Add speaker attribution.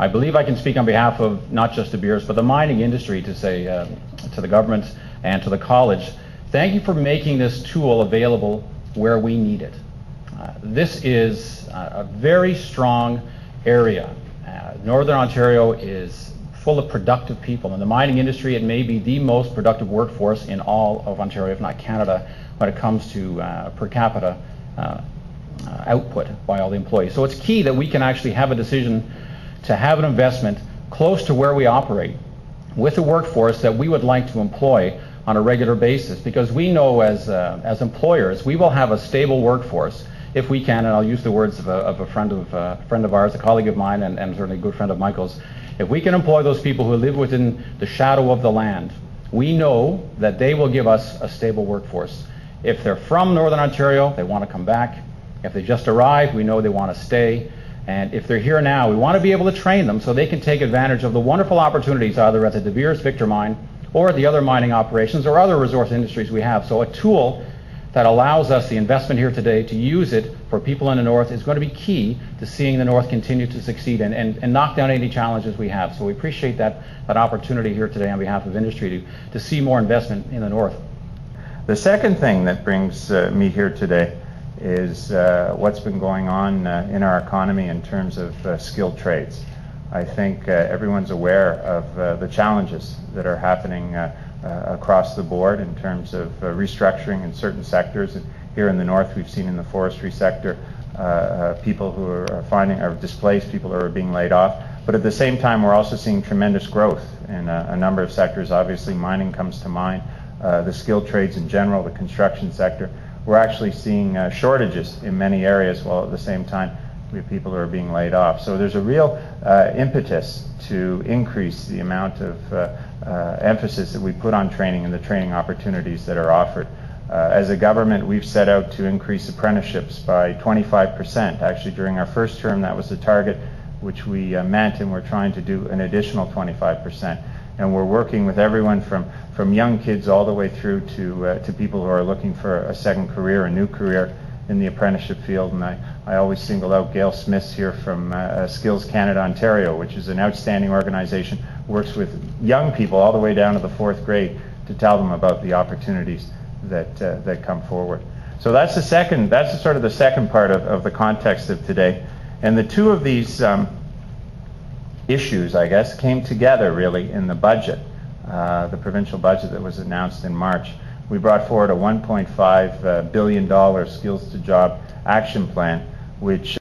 Speaker 1: I believe I can speak on behalf of not just De Beers, but the mining industry to say to the government and to the college, thank you for making this tool available where we need it. This is a very strong area. Northern Ontario is full of productive people. In the mining industry, it may be the most productive workforce in all of Ontario, if not Canada, when it comes to per capita output by all the employees. So it's key that we can actually have a decision to have an investment close to where we operate with a workforce that we would like to employ on a regular basis, because we know as employers we will have a stable workforce if we can, and I'll use the words of a friend of ours, a colleague of mine, and certainly a good friend of Michael's, if we can employ those people who live within the shadow of the land, we know that they will give us a stable workforce. If they're from Northern Ontario, they want to come back. If they just arrived, we know they want to stay. And if they're here now, we want to be able to train them so they can take advantage of the wonderful opportunities either at the De Beers Victor mine or at the other mining operations or other resource industries we have. So a tool that allows us, the investment here today, to use it for people in the North is going to be key to seeing the North continue to succeed and knock down any challenges we have. So we appreciate that opportunity here today on behalf of industry to see more investment in the North.
Speaker 2: The second thing that brings me here today is what's been going on in our economy in terms of skilled trades. I think everyone's aware of the challenges that are happening across the board in terms of restructuring in certain sectors. And here in the North, we've seen in the forestry sector people who are displaced, people who are being laid off. But at the same time, we're also seeing tremendous growth in a number of sectors. Obviously, mining comes to mind, the skilled trades in general, the construction sector. We're actually seeing shortages in many areas, while at the same time we have people who are being laid off. So there's a real impetus to increase the amount of emphasis that we put on training and the training opportunities that are offered. As a government, we've set out to increase apprenticeships by 25%. Actually, during our first term, that was the target, which we met, and we're trying to do an additional 25%. And we're working with everyone from young kids all the way through to people who are looking for a second career, a new career in the apprenticeship field. And I always single out Gail Smith here from Skills Canada Ontario, which is an outstanding organization, works with young people all the way down to the 4th grade to tell them about the opportunities that come forward. So that's sort of the second part of the context of today. And the two of these issues, I guess, came together really in the budget, the provincial budget that was announced in March. We brought forward a $1.5 billion Skills to Job action plan, which